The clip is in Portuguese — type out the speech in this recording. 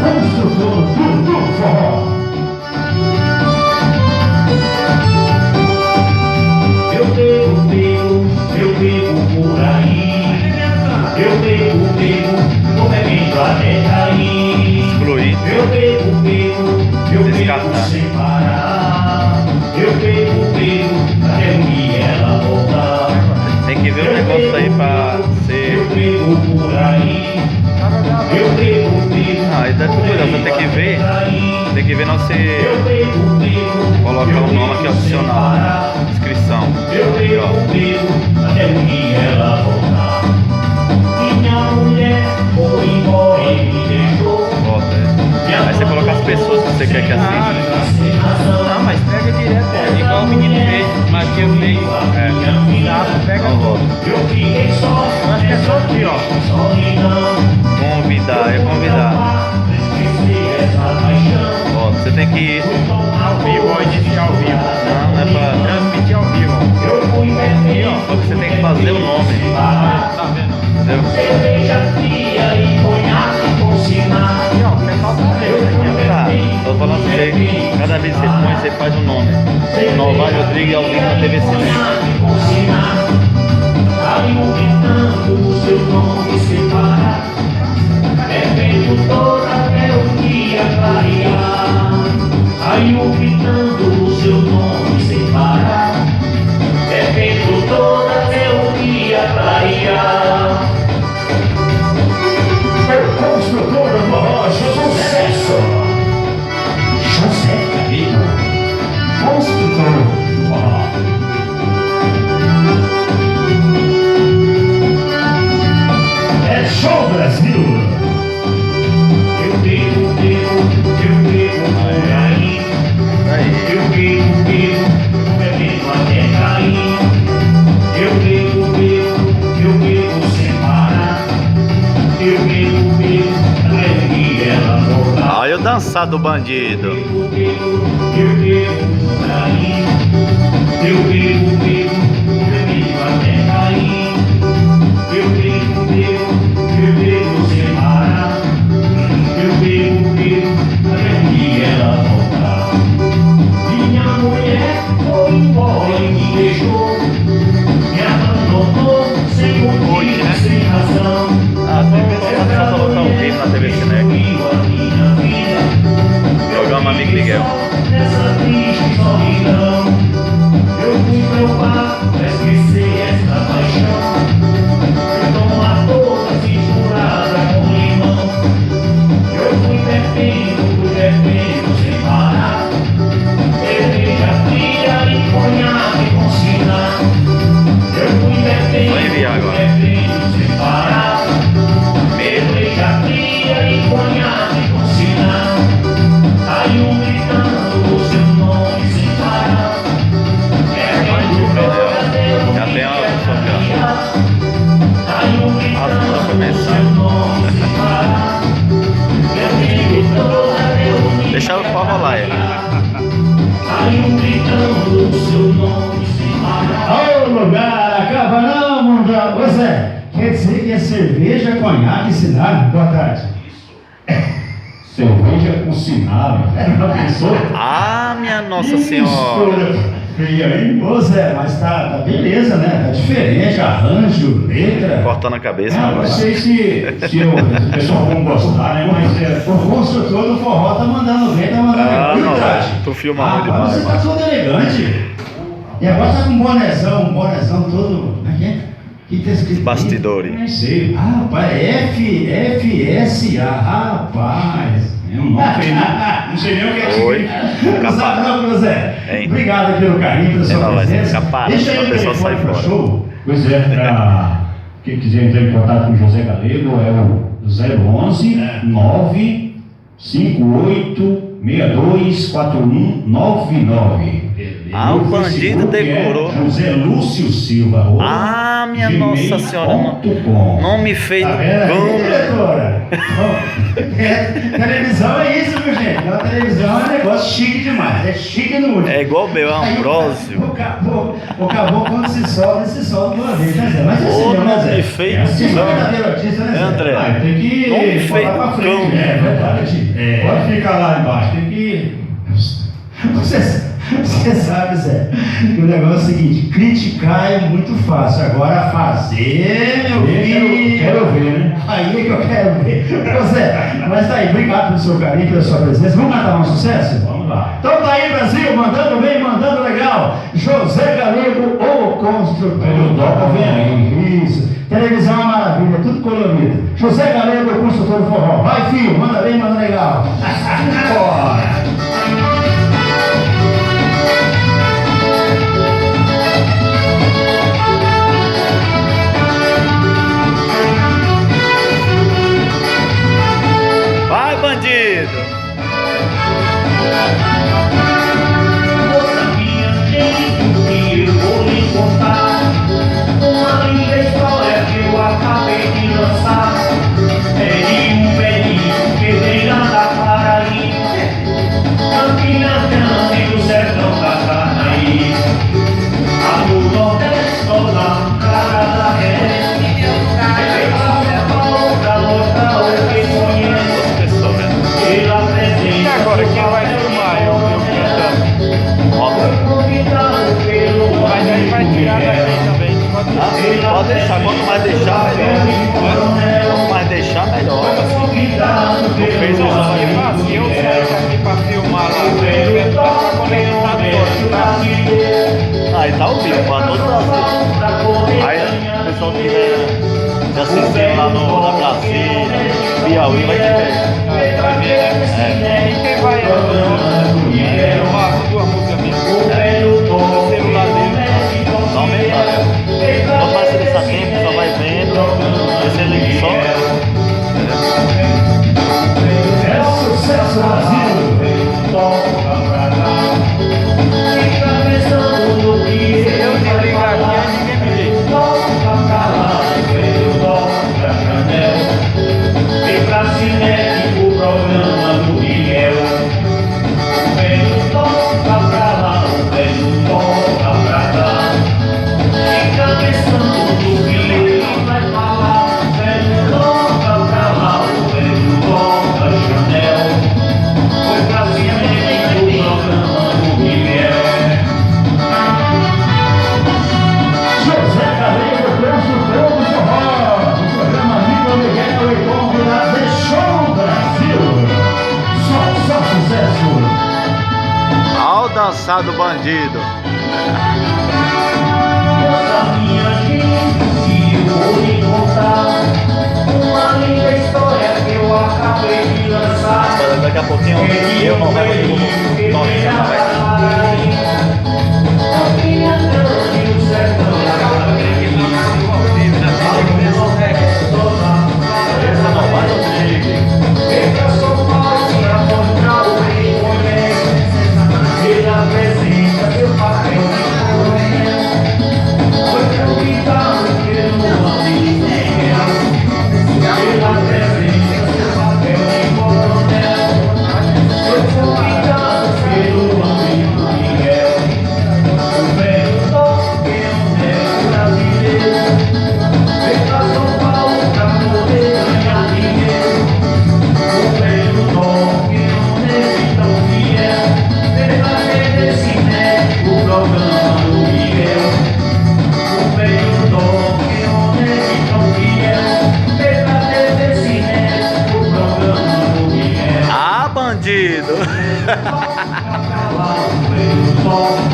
Construtor do forró. Eu bebo por aí. Eu bebo, como é bem até cair. Excluir. Eu bebo Descartar. sem parar. Eu bebo, até um dia ela voltar. Tem que ver o negócio aí pra ser. Eu bebo por aí. Eu bebo, Ah, isso é tudo legal, você tem que ver. Tem que ver não se colocar o nome aqui opcional. Inscrição. Eu Aqui, ó. bebo, até um dia ela voltar. Minha mulher foi embora e me deixou. Volta, é. Aí você coloca as pessoas que você quer que assista. Não, mas pega direto, igual o menino fez, o Matias fez. Pega Então volta. Eu fiquei só. Eu acho que é só aqui, ó. Convidar, é convidar. Ó, você tem que ir. Ao vivo, ó, iniciar ao vivo. Não é pra. Transmitir ao vivo. Aqui, ó. Só que você tem que fazer o nome. Tá vendo? Entendeu? Cerveja fria e conhaque com sinal. Aqui, ó, o pessoal tá vendo. Tá, tô falando pra você. Cada vez que você põe, você faz um nome. Novaes Rodrigues ao vivo na TV Cinema. Alimentando o seu nome separado. Bebendo toda até o dia clarear. Alimentando o seu nome separado. Bebendo toda até o dia clarear. Construtor do forró, sucesso. José Camilo. Construtor do forró. É show Brasil. Eu bebo por aí. Aí. Eu bebo, bebendo até cair. Eu bebo sem parar. Eu bebo, até o dia ela voltar. Olha o dançar do bandido. Eu bebo por aí. Eu bebo, bebendo até cair. Eu bebo sem parar. Eu bebo, até o dia ela voltar. Minha mulher foi embora e me deixou. Me abandonou sem motivo, sem razão. A TV só colocar ao vivo na TV Cinema. Programa Amigo Miguel. Nessa triste solidão, eu fui pro bar pra esquecer esta paixão. Eu tomo a toda misturada com limão. Eu fui bebendo sem parar. Cerveja fria e conhaque com sinal. Eu fui Vai enviar agora. bebendo sem parar. Cerveja fria e conhaque com sinal. Aí gritando o seu nome sem parar. Já tem uma pessoa aqui, ó. Aí gritando o seu nome sem parar. Deixa o pau rolar aí. Aí gritando o seu nome sem parar. Ô lugar, acaba não, mundão. Ô Zé, quer dizer que é cerveja, conhaque, sinal? Boa tarde. Cerveja com sinal. Já pensou? Ah, minha Nossa Senhora. Mistura fria, hein? Ô Zé, mas tá beleza, né? Tá diferente, arranjo, letra. Cortando a cabeça. Ah, não sei se o pessoal vão gostar, né? Mas o construtor do forró tá mandando bem, tá mandando Ah, bem. não, Verdade. tu filma Ah, muito demais, você tá mano. todo elegante. E agora tá com um bonezão todo. Aqui, que tá escrito? Bastidores. Nem sei. Ah, rapaz, FSA, rapaz. Eu não sei, não sei nem o que é isso. Oi. Não sabe não, meu Zé. Hein? Obrigado pelo carinho, pela sua Não, vai presença. ficar parado, Deixa aí a o pessoa telefone sai pro fora. show. Pois é, para quem quiser entrar em contato com o José Galego, é o 011 958 624199. Ah, o bandido decorou. José Lúcio Silva. Ah, minha Nossa Senhora, nome feio do Diretora. Televisão é isso, meu gente. A televisão é um negócio chique demais. É chique no último. É igual o meu, Ambrósio. O caboclo quando se solta de uma vez, né, Zé? Mas esse Ô, mesmo, né, nome Zé? feio. Assim, não é verdadeiro artista, né, Zé? André. Tem que Nome feio botar pra do frente, cão. né? É verdade. Pode ficar lá embaixo. Tem que... Você sabe, Zé, que o negócio é o seguinte: criticar é muito fácil, agora fazer, meu filho. Quero ver, né? Aí é que eu quero ver. Ô Zé, mas tá aí, obrigado pelo seu carinho, pela sua presença. Vamos cantar um sucesso? Vamos lá. Então tá aí, Brasil, mandando bem, mandando legal. José Galego, o construtor. O Doca vem aí. Isso. Televisão é uma maravilha, tudo colorido. José Galego, o construtor do forró. Vai, filho, manda bem, manda legal. Bora. Vai, bandido! Moça minha, jeito que eu vou lhe contar uma linda história que eu acabei de lançar. É de um velhinho que vem lá da Paraíba, Campina Grande, do sertão da Carnaí. A do Nordeste, toda cara da ré. E agora, quem vai filmar? Eu cantando. Mas aí vai tirar daqui também. Pode deixar, quanto mais deixar, melhor. Quanto mais deixar, melhor. Não fez isso aqui fácil. Eu saio daqui pra filmar lá. Eu tá conectado agora, tá? Aí tá ao vivo, pra todo o Brasil. Aí o pessoal que já assistindo lá na Brasília, Piauí, vai te ver. E quem vai filmar duas músicas minhas? O celular dele. Só aumentar. Quanto mais você deixar tempo, só vai vendo. Esse ele só. É sucesso, Brasil! Se eu desligar aqui, aí ninguém me liga. Vem pra Cinete o programa do Miguel. O velho toca pra lá, o velho toca pra cá. Fica pensando no que ele vai falar. O velho toca pra lá, o velho toca Chanel. Foi pra Cinete o programa do Miguel. José Galego, construtor do forró. O programa Vitor Miguel e convidados Show Brasil. Só sucesso. Ao dançar do bandido. Moça minha gente, que eu vou lhe contar uma linda história que eu acabei de lançar. Daqui a pouquinho eu não vai Campina Grande, o sertão da Essa não vai, Vem pra São Paulo pra mostrar o que conhece. Ele apresenta seu papel de coronel. Foi convidado pelo amigo Miguel. Ele apresenta seu papel de coronel. Foi convidado pelo amigo Miguel. O velho toque brasileiro. Vem pra São Paulo pra poder ganhar dinheiro. O velho toque tão fiel. Vem pra Teresina, o programa do Miguel. O velho toque tão fiel. Vem pra Teresina, o programa do Miguel. Ah, bandido! Toca pra lá, o velho toque